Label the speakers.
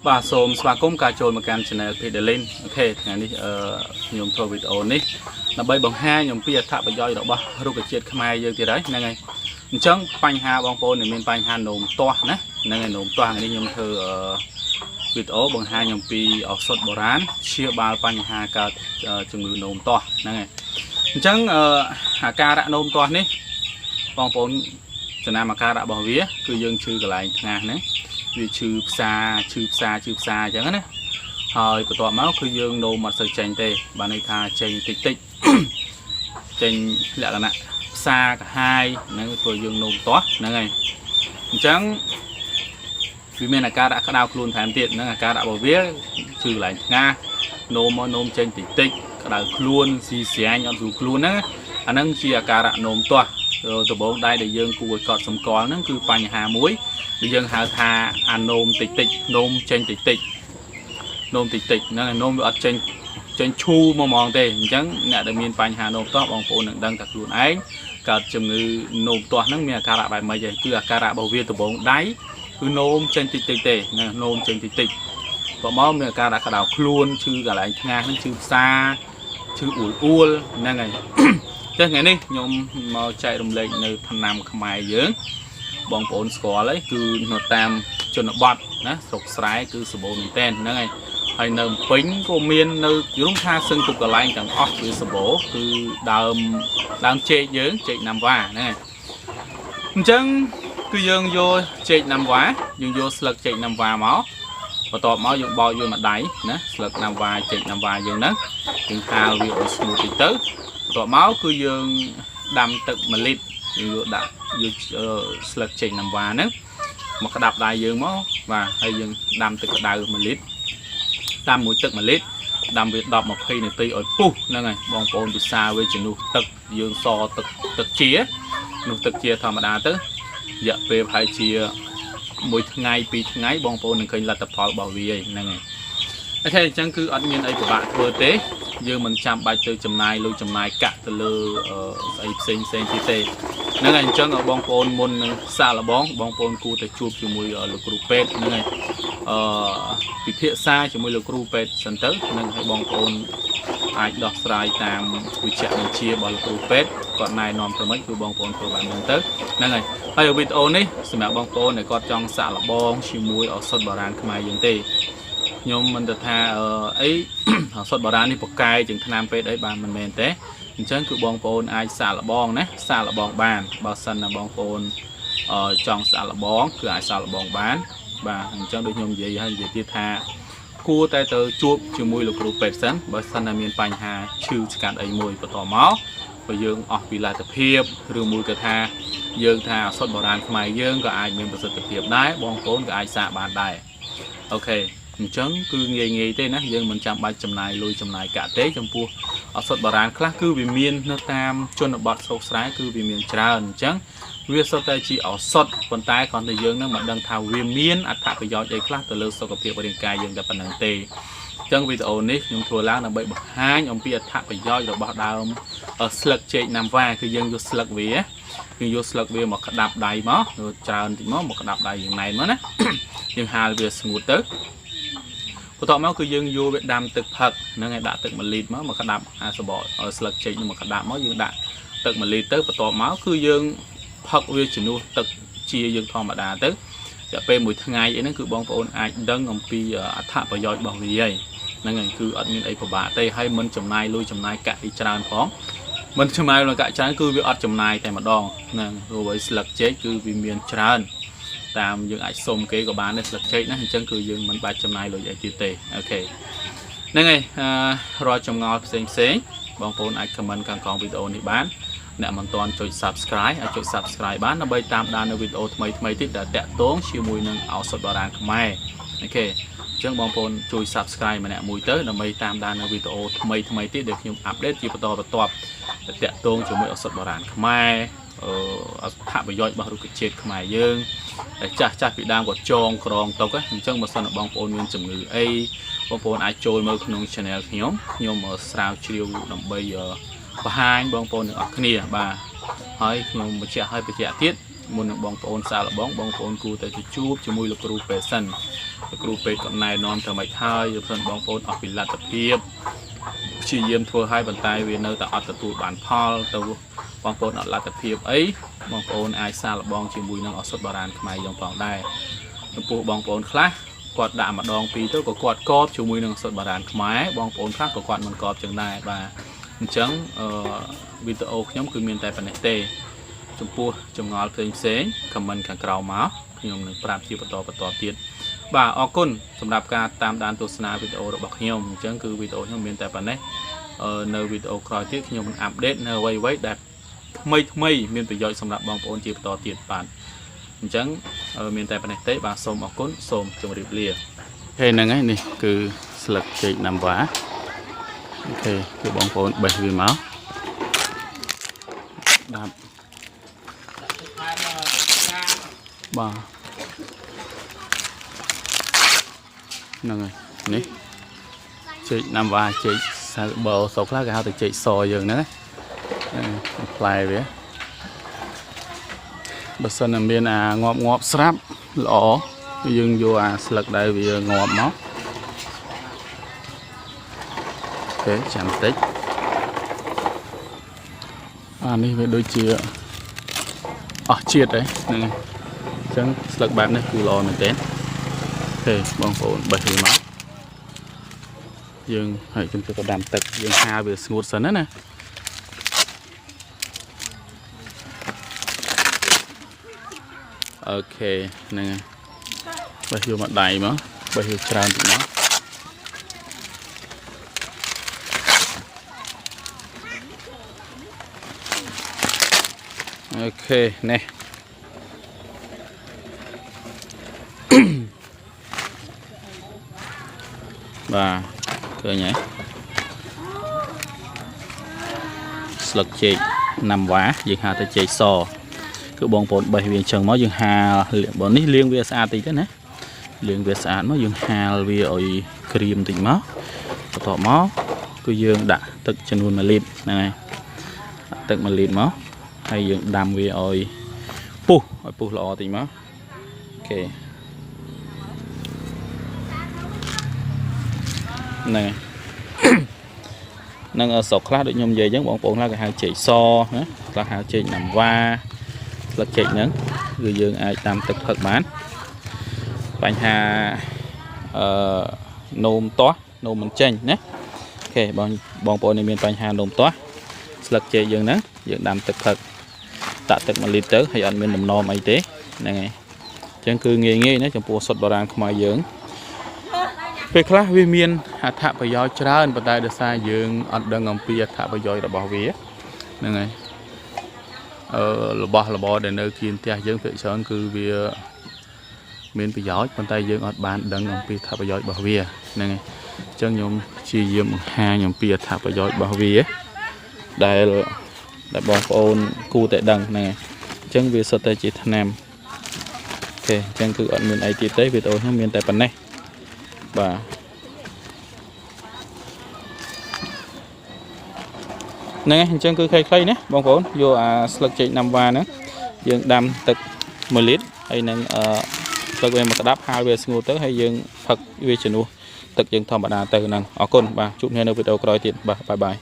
Speaker 1: បាទសូមស្វាគមន៍ការចូលមកកាន់ Channel Pedelin អូខេថ្ងៃនេះខ្ញុំធ្វើវីដេអូនេះដើម្បីបង្ហាញអំពីអត្ថប្រយោជន៍របស់រុក្ខជាតិខ្មែរយើងទៀតហើយហ្នឹងហើយអញ្ចឹងបញ្ហាបងប្អូនដែលមានបញ្ហានោមទាស់ណាហ្នឹងហើយនោមទាស់នេះខ្ញុំធ្វើវីដេអូបង្ហាញអំពីឱសថបុរាណព្យាបាលបញ្ហាកើតជំងឺនោមទាស់ហ្នឹងហើយអញ្ចឹងអាការៈនោមទាស់នេះបងប្អូនចំណាំអាការៈរបស់វាគឺយើងឈឺកន្លែងថ្ងាសហ្នឹងវាឈឺផ្សាអញ្ចឹងណាហើយបន្ទាប់មកគឺយើងនោមអត់សូវចេញទេបានន័យថាចេញតិចចេញលក្ខណៈផ្សាកាហាយហ្នឹងធ្វើយើងនោមទាស់ហ្នឹងហើយអញ្ចឹងវាមានអាការៈក្តៅខ្លួនថែមទៀតហ្នឹងអាការៈរបស់វាឈឺកន្លែងថ្ងាសនោមចេញតិចក្តៅខ្លួនស៊ីស្រាញអត់ស្រួលខ្លួនហ្នឹងអាហ្នឹងជាអាការៈនោមទាស់ដំបូងដែរដែលយើងគួរឲ្យកត់សម្គាល់ហ្នឹងគឺបញ្ហាមួយដែលយើងហៅថាអានោមតិចនោមចេញតិចហ្នឹងនោមវាអត់ចេញឈូមកហ្មងទេអញ្ចឹងអ្នកដែលមានបញ្ហានោមទាស់បងប្អូននឹងដឹងថាខ្លួនឯងកើតជំងឺនោមទាស់ហ្នឹងមានអាការៈបែបម៉េចទេគឺអាការៈរបស់វាដំបូងដៃគឺនោមចេញតិចទេណានោមចេញតិចបន្ទាប់មកមានអាការៈក្តៅខ្លួនឈឺកន្លែងថ្ងាសហ្នឹងឈឺផ្សាឈឺអ៊ូលហ្នឹងហើយចឹងថ្ងៃនេះខ្ញុំមកចែករំលែកនៅថ្នាំខ្មែរយើងបងប្អូនស្គាល់ហើយគឺនៅតាមជនបទណាស្រុកស្រែគឺសម្បូរមែនទែនហ្នឹងហើយនៅពេញក៏មាននៅយល់ថាសឹងគ្រប់កន្លែងទាំងអស់គឺសម្បូរគឺដើមចេកយើងចេកណាំវ៉ាហ្នឹងហើយអញ្ចឹងគឺយើងយកចេកណាំវ៉ាយើងយកស្លឹកចេកណាំវ៉ាមកបន្ទាប់មកយើងបោចវាមួយដៃណាស្លឹកណាំវ៉ាចេកណាំវ៉ាយើងហ្នឹងយើងហាលវាឲ្យស្ងួតតិចទៅបន្ទាប់មកគឺយើងដាំទឹក1លីត្រយើងយកដាក់យកស្លឹកចេកណាំវ៉ាហ្នឹងមកក្តាប់ដៃយើងមកបាទហើយយើងដាំទឹកក្តៅ1លីត្រដាំមួយទឹក1លីត្រដាំវា10-20នាទីឲ្យពុះហ្នឹងហើយបងប្អូនពិសាវាជំនួសទឹកយើងសទឹកជានោះទឹកជាធម្មតាទៅរយៈពេលប្រហែលជា1ថ្ងៃ2ថ្ងៃបងប្អូននឹងឃើញលទ្ធផលរបស់វាហ្នឹងហើយអូខេអញ្ចឹងគឺអត់មានអីពិបាកធ្វើទេយើងមិនចាំបាច់ទៅចំណាយលុយចំណាយកាក់ទៅលើស្អីផ្សេងទៀតទេហ្នឹងហើយអញ្ចឹងបងប្អូនមុននឹងសាកល្បងបងប្អូនគួរតែជួបជាមួយលោកគ្រូពេទ្យហ្នឹងហើយពិភាក្សាជាមួយលោកគ្រូពេទ្យសិនទៅហ្នឹងហើយបងប្អូនអាចដោះស្រាយតាមវិជ្ជាបញ្ជារបស់លោកគ្រូពេទ្យគាត់ណែនាំទៅមិនគឺបងប្អូនធ្វើបានហ្នឹងទៅហ្នឹងហើយវីដេអូនេះសម្រាប់បងប្អូនដែលគាត់ចង់សាកល្បងជាមួយឱសថបុរាណខ្មែរយើងទេខ្ញុំមិនទៅថាអីឱសថបុរាណនេះប្រកែកជាងថ្នាំពេទ្យអីបានមិនមែនទេអញ្ចឹងគឺបងប្អូនអាចសាកល្បងណាសាកល្បងបានបើសិនណាបងប្អូនចង់សាកល្បងគឺអាចសាកល្បងបានបាទអញ្ចឹងដូចខ្ញុំនិយាយទៀតថាគួរតែទៅជួបជាមួយលោកគ្រូពេទ្យសិនបើសិនណាមានបញ្ហាឈឺស្កាត់អីមួយបន្តមកបើយើងអស់ពីលទ្ធភាពឬមួយក៏ថាយើងថាឱសថបុរាណខ្មែរយើងក៏អាចមានប្រសិទ្ធភាពដែរបងប្អូនក៏អាចសាកបានដែរអូខេអញ្ចឹងគឺងាយទេណាយើងមិនចាំបាច់ចំណាយលុយចំណាយកាក់ទេចំពោះឱសថបុរាណខ្លះគឺវាមាននៅតាមជនបទស្រុកស្រែគឺវាមានច្រើនអញ្ចឹងវាសុទ្ធតែជាឱសថប៉ុន្តែគ្រាន់តែយើងនឹងមិនដឹងថាវាមានអត្ថប្រយោជន៍អីខ្លះទៅលើសុខភាពរាងកាយយើងតែប៉ុណ្្នឹងទេអញ្ចឹងវីដេអូនេះខ្ញុំធ្វើឡើងដើម្បីបង្ហាញអំពីអត្ថប្រយោជន៍របស់ដើមស្លឹកចេកណាំវ៉ាគឺយើងយកស្លឹកវាមកក្តាប់ដៃមកច្រើនតិចមកក្តាប់ដៃយើងណែនមកណាយើងហាលវាស្ងួតទៅបន្ទាប់មកគឺយើងយកវាដាំទឹកផឹកហ្នឹងហើយដាក់ទឹក1លីត្រមកក្តាប់អាសបកស្លឹកចេកនោះមកក្តាប់មកយើងដាក់ទឹក1លីត្រទៅបន្ទាប់មកគឺយើងផឹកវាជំនួសទឹកជាយើងធម្មតាទៅរយៈពេល1ថ្ងៃអីហ្នឹងគឺបងប្អូនអាចដឹងអំពីអត្ថប្រយោជន៍របស់វាហ្នឹងហើយគឺអត់មានអីពិបាកទេហើយមិនចំណាយលុយចំណាយកាក់អីច្រើនផងមិនចំណាយលុយកាក់ច្រើនគឺវាអត់ចំណាយតែម្ដងហ្នឹងព្រោះស្លឹកចេកគឺវាមានច្រើនតាមយើងអាចសុំគេក៏បានដែរស្លឹកចេកណាអញ្ចឹងគឺយើងមិនបាច់ចំណាយលុយអីទៀតទេអូខេហ្នឹងហើយរាល់ចម្ងល់ផ្សេងបងប្អូនអាច comment ខាងក្រោមវីដេអូនេះបានអ្នកមិនទាន់ចុច subscribe អាចចុច subscribe បានដើម្បីតាមដាននៅវីដេអូថ្មីទៀតដែលតាក់ទងជាមួយនឹងឱសថបុរាណខ្មែរអូខេអញ្ចឹងបងប្អូនជួយ subscribe ម្នាក់មួយទៅដើម្បីតាមដាននៅវីដេអូថ្មីទៀតដែលខ្ញុំអាប់ដេតជាបន្តបន្ទាប់តាក់ទងជាមួយឱសថបុរាណខ្មែរអត្ថប្រយោជន៍របស់រុក្ខជាតិខ្មែរយើងដែលចាស់ពីដើមគាត់ចងក្រងទុកអញ្ចឹងបើសិនបងប្អូនមានជំងឺអីបងប្អូនអាចចូលមើលក្នុង channel ខ្ញុំស្រាវជ្រាវដើម្បីបង្ហាញបងប្អូនទាំងអស់គ្នាបាទហើយខ្ញុំបញ្ជាក់ទៀត មុននឹងបងប្អូនសាឡបងប្អូនគួរតែទៅជួបជាមួយលោកគ្រូពេទ្យសិនលោកគ្រូពេទ្យក៏ណែនាំថាម៉េចហើយយកសិនបងប្អូនអស់ពីលទ្ធភាពព្យាយាមធ្វើឲ្យបន្តែវានៅតែអត់ទទួលបានផលទៅបងប្អូនអត់លទ្ធភាពអីបងប្អូនអាចសាឡបងជាមួយនឹងឱសថបុរាណខ្មែរយ៉ាងផងដែរចំពោះបងប្អូនខ្លះគាត់ដាក់ម្ដងពីរទៅក៏គាត់កបជាមួយនឹងឱសថបុរាណខ្មែរបងប្អូនខ្លះក៏គាត់មិនកបចឹងដែរបាទអញ្ចឹងវីដេអូខ្ញុំគឺមានតែប៉ុណ្ណេះទេចំពោះចម្ងល់ផ្សេងខមមិនខាងក្រោមមកខ្ញុំនឹងប្រាប់ជាបន្តទៀតបាទអរគុណសម្រាប់ការតាមដានទស្សនាវីដេអូរបស់ខ្ញុំអញ្ចឹងគឺវីដេអូខ្ញុំមានតែប៉ុណ្ណេះនៅវីដេអូក្រោយទៀតខ្ញុំនឹងអាប់ដេតនៅអ្វីៗដែលថ្មីមានប្រយោជន៍សម្រាប់បងប្អូនជាបន្តទៀតបាទអញ្ចឹងមានតែប៉ុណ្ណេះទេបាទសូមអរគុណសូមជម្រាបលាហើយហ្នឹងហើយនេះគឺស្លឹកចេកណាំវ៉ាអូខេគឺបងប្អូនបេះវាមកដាប់បាទហ្នឹងហើយនេះចេកណាំវ៉ាចេកសាបោសោខ្លះគេហៅតែចេកសយើងហ្នឹងផ្លែវាបើសិនតែមានអាងាប់ស្រាប់ល្អយើងយកអាស្លឹកដែលវាងាប់មកអូខេចាំតិចអានេះវាដូចជាអស់ជាតិហើយហ្នឹងអញ្ចឹងស្លឹកបែបនេះគឺល្អមែនទែនអូខេបងប្អូនបេះវាមកយើងហើយខ្ញុំទៅដាំទឹកយើងហាលវាស្ងួតសិនណាអូខេហ្នឹងហើយបេះយកមកដៃមកបេះយកច្រើនតិចមកអូខេនេះបាទឃើញហើយស្លឹកចេកណាំវ៉ាយើងហៅថាចេកសគឺបងប្អូនបេះវាអញ្ចឹងមកយើងហាលបងនេះលាងវាស្អាតតិចទៅណាលាងវាស្អាតមកយើងហាលវាឲ្យក្រៀមតិចមកបន្ទាប់មកគឺយើងដាក់ទឹកចំនួន1លីត្រហ្នឹងហើយទឹក1លីត្រមកហើយយើងដាំវាឲ្យពុះល្អតិចមកអូខេហ្នឹងនឹងស្រុកខ្លះដូចខ្ញុំនិយាយអញ្ចឹងបងប្អូនខ្លះគេហៅចេកសណាខ្លះហៅចេកណាំវ៉ាស្លឹកចេកហ្នឹងគឺយើងអាចដាំទឹកផឹកបានបញ្ហានោមទាស់នោមមិនចេញណាអូខេបងប្អូនមានបញ្ហានោមទាស់ស្លឹកចេកយើងហ្នឹងយើងដាំទឹកផឹកដាក់ទឹក1លីត្រទៅហើយអត់មានដំណមអីទេហ្នឹងហើយអញ្ចឹងគឺងាយណាចំពោះឱសថបុរាណខ្មែរយើងពេលខ្លះវាមានអត្ថប្រយោជន៍ច្រើនប៉ុន្តែដោយសារយើងអត់ដឹងអំពីអត្ថប្រយោជន៍របស់វាហ្នឹងហើយរបស់របរដែលនៅគៀនផ្ទះយើងភាគច្រើនគឺវាមានប្រយោជន៍ប៉ុន្តែយើងអត់បានដឹងអំពីអត្ថប្រយោជន៍របស់វាហ្នឹងហើយអញ្ចឹងខ្ញុំព្យាយាមបង្ហាញអំពីអត្ថប្រយោជន៍របស់វាដែលបងប្អូនគួរតែដឹងហ្នឹងហើយអញ្ចឹងវាសុទ្ធតែជាថ្នាំអូខេអញ្ចឹងគឺអត់មានអីទៀតទេវីដេអូខ្ញុំមានតែប៉ុណ្ណេះបាទហ្នឹងហើយអញ្ចឹងគឺខ្លីៗណាបងប្អូនយកអាស្លឹកចេកណាំវ៉ាហ្នឹងយើងដាំទឹក1លីត្រហើយនឹងទឹកវាមកក្តាប់ហាលវាស្ងួតទៅហើយយើងផឹកវាជំនួសទឹកយើងធម្មតាទៅហ្នឹងអរគុណបាទជួបគ្នានៅវីដេអូក្រោយទៀតបាទបាយ